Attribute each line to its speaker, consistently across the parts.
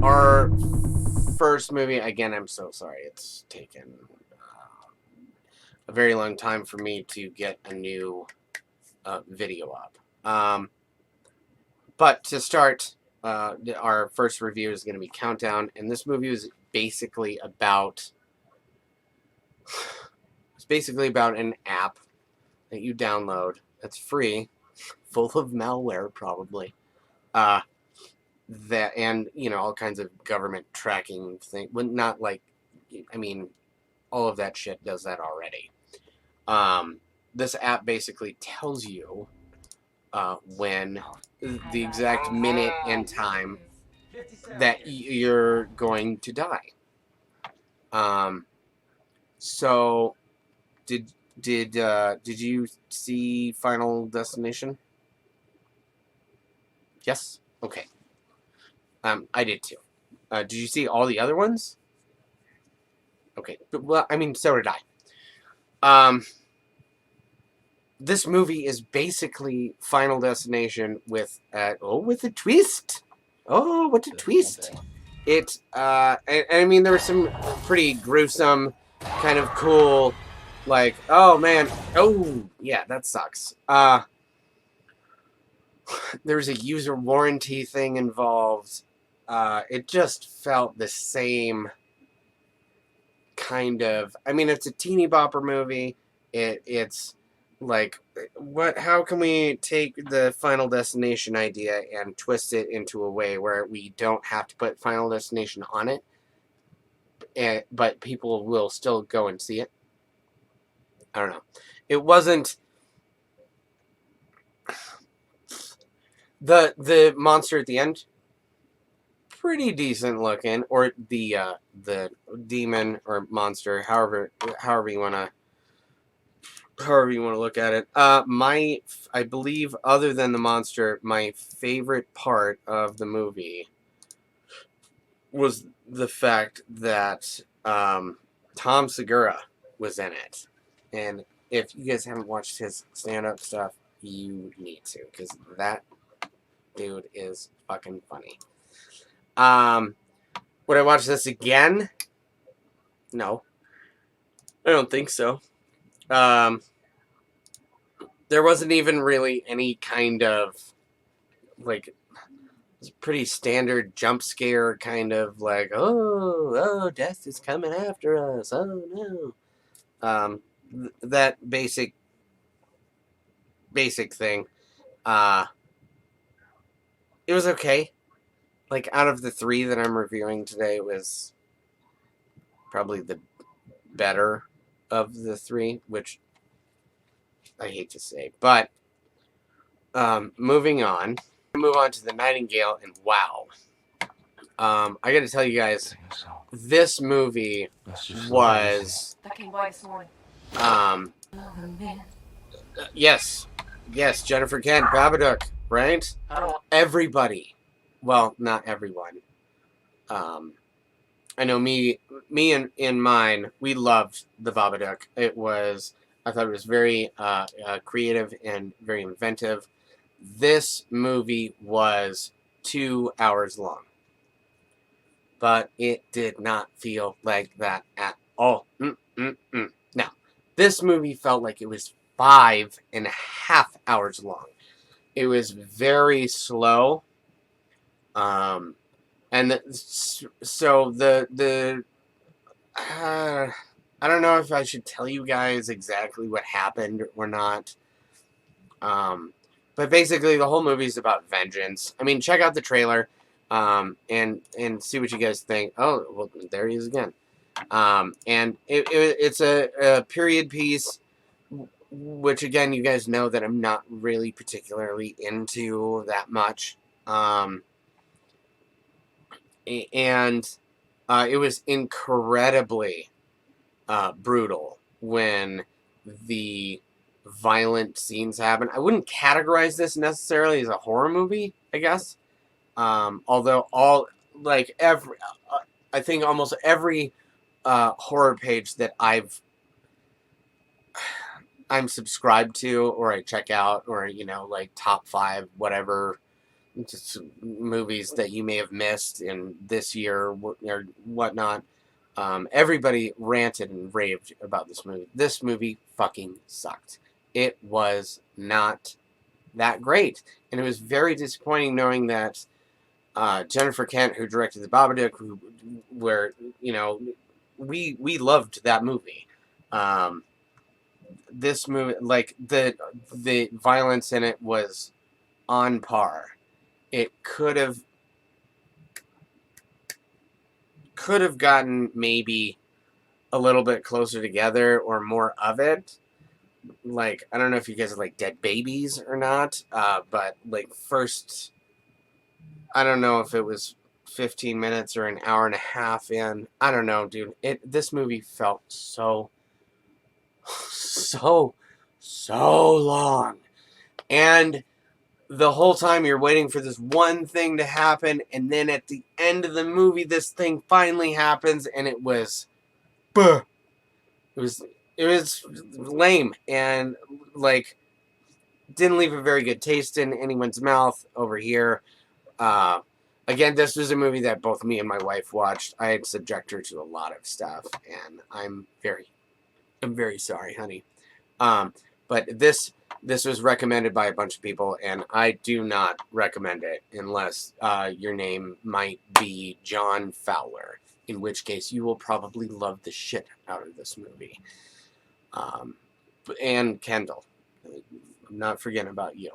Speaker 1: our first movie, again, I'm so sorry. It's taken a very long time for me to get a new video up. But to start, our first review is going to be Countdown, and this movie is basically about an app that you download that's free, full of malware probably, that, and all kinds of government tracking thing. Well, not like, I mean, all of that shit does that already. This app basically tells you when the exact minute and time that you're going to die. So did you see Final Destination? Yes. Okay. I did too. Did you see all the other ones? Okay. Well, I mean, so did I. This movie is basically Final Destination with a twist. Oh, what a twist! I mean, there was some pretty gruesome, kind of cool, like, oh man, oh yeah, that sucks. There's a user warranty thing involved. It just felt the same kind of. I mean, it's a teeny bopper movie. It's like, what? How can we take the Final Destination idea and twist it into a way where we don't have to put Final Destination on it, but people will still go and see it? I don't know. It wasn't the monster at the end. Pretty decent looking, or the demon or monster, however you want to look at it. I believe, other than the monster, my favorite part of the movie was the fact that Tom Segura was in it. And if you guys haven't watched his stand-up stuff, you need to, because that dude is fucking funny. Would I watch this again? No. I don't think so. There wasn't even really any kind of, like, it's a pretty standard jump scare kind of, like, oh, death is coming after us, oh no. That basic thing. It was okay. Like, out of the three that I'm reviewing today, it was probably the better of the three, which I hate to say. But moving on. Move on to the Nightingale, and wow. I gotta tell you guys, this movie was yes, Jennifer Kent, Babadook, right? Everybody, well, not everyone. I know me and mine, we loved the Babadook. I thought it was very creative and very inventive. This movie was 2 hours long, but it did not feel like that at all. Now, this movie felt like it was 5.5 hours long. It was very slow. So I don't know if I should tell you guys exactly what happened or not. But basically, the whole movie is about vengeance. I mean, check out the trailer, and see what you guys think. Oh, well, there he is again. And it's a period piece, which, again, you guys know that I'm not really particularly into that much. And it was incredibly brutal when the violent scenes happen. I wouldn't categorize this necessarily as a horror movie, I guess. Although I think almost every horror page that I'm subscribed to, or I check out, or like top 5 whatever just movies that you may have missed in this year or whatnot. Everybody ranted and raved about this movie. This movie fucking sucked. It was not that great, and it was very disappointing knowing that Jennifer Kent, who directed The Babadook, we loved that movie. This movie, like the violence in it was on par. It could have gotten maybe a little bit closer together or more of it. Like, I don't know if you guys like Dead Babies or not, but like first, I don't know if it was 15 minutes or an hour and a half in. I don't know, dude. This movie felt so long. And the whole time you're waiting for this one thing to happen, and then at the end of the movie, this thing finally happens, and it was lame, and like didn't leave a very good taste in anyone's mouth over here. Again, this was a movie that both me and my wife watched. I had subjected her to a lot of stuff, and I'm very sorry, honey. But this was recommended by a bunch of people, and I do not recommend it unless your name might be John Fowler, in which case you will probably love the shit out of this movie. And Kendall, I'm not forgetting about you.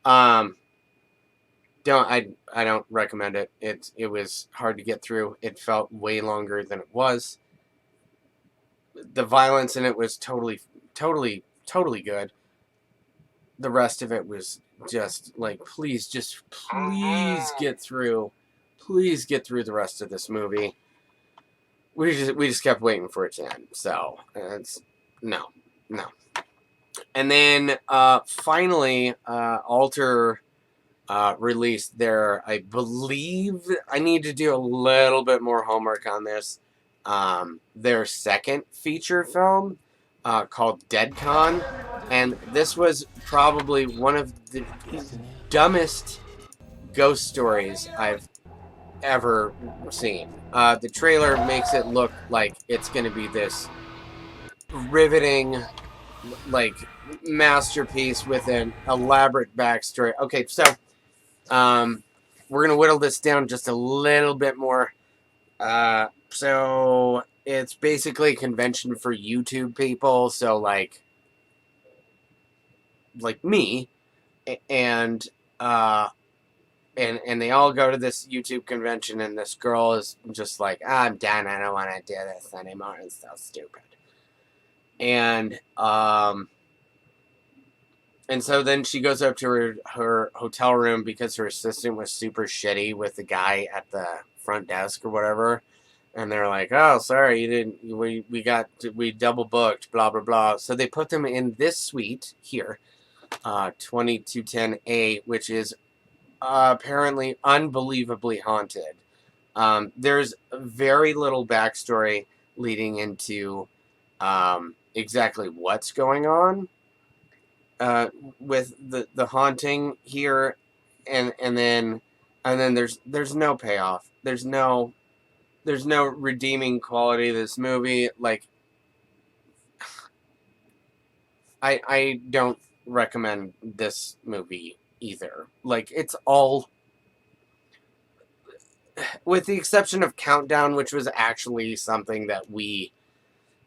Speaker 1: I don't recommend it. It was hard to get through. It felt way longer than it was. The violence in it was totally good. The rest of it was just like, please get through. Please get through the rest of this movie. We just kept waiting for it to end. So it's no. And then finally, Alter released their, I believe, I need to do a little bit more homework on this. Their second feature film called Deadcon, and this was probably one of the dumbest ghost stories I've ever seen. The trailer makes it look like it's going to be this riveting, like, masterpiece with an elaborate backstory. Okay, so we're going to whittle this down just a little bit more. So it's basically a convention for YouTube people. So like me, and they all go to this YouTube convention, and this girl is just like, I'm done. I don't want to do this anymore. It's so stupid. And so then she goes up to her hotel room because her assistant was super shitty with the guy at the front desk or whatever. And they're like, oh, sorry, you didn't, we double booked, blah, blah, blah. So they put them in this suite here, 2210A, which is apparently unbelievably haunted. There's very little backstory leading into exactly what's going on with the haunting here, and then there's no payoff. There's no redeeming quality of this movie. Like, I don't recommend this movie either. Like, it's all, with the exception of Countdown, which was actually something that we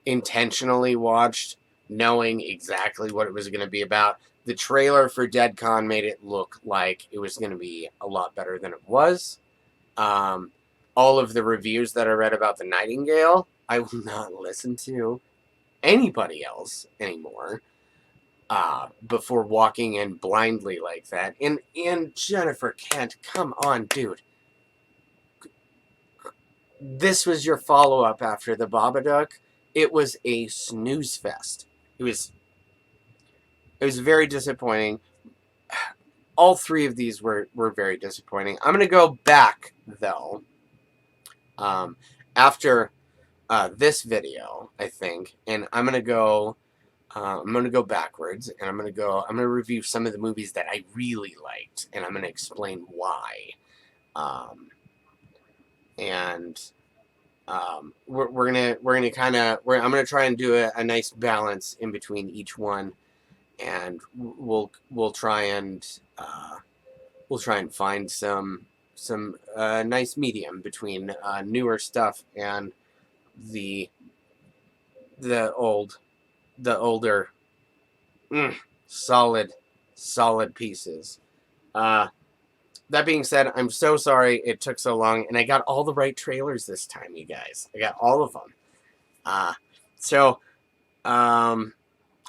Speaker 1: intentionally watched, knowing exactly what it was going to be about. The trailer for Deadcon made it look like it was going to be a lot better than it was. All of the reviews that I read about the Nightingale, I will not listen to anybody else anymore before walking in blindly like that. And Jennifer Kent, come on, dude. This was your follow-up after The Babadook. It was a snooze fest. It was very disappointing. All three of these were very disappointing. I'm going to go back, though, after this video, I think, and I'm going to go I'm going to go backwards, and I'm going to review some of the movies that I really liked, and I'm going to explain why. Um, and I'm gonna try and do a nice balance in between each one, and we'll try and find some nice medium between newer stuff and the the old the older mm, solid pieces. Uh, that being said, I'm so sorry it took so long, and I got all the right trailers this time, you guys. I got all of them. Uh, so um,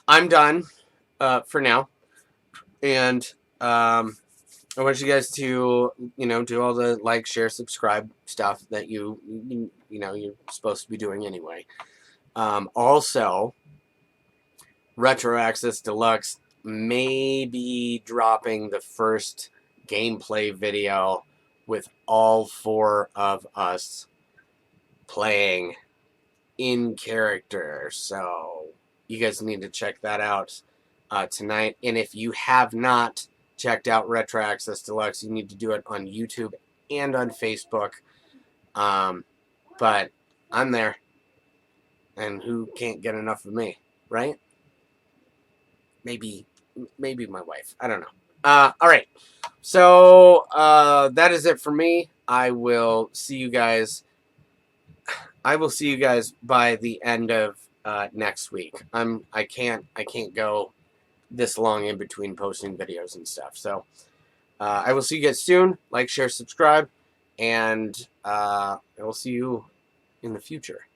Speaker 1: I'm done for now, and I want you guys to do all the like, share, subscribe stuff that you're supposed to be doing anyway. Also, Retro Access Deluxe may be dropping the first gameplay video with all 4 of us playing in character. So you guys need to check that out tonight. And if you have not checked out Retro Access Deluxe, you need to do it on YouTube and on Facebook. But I'm there. And who can't get enough of me, right? Maybe my wife. I don't know. All right. So that is it for me. I will see you guys by the end of next week. I can't go this long in between posting videos and stuff. So I will see you guys soon. Like, share, subscribe, and I will see you in the future.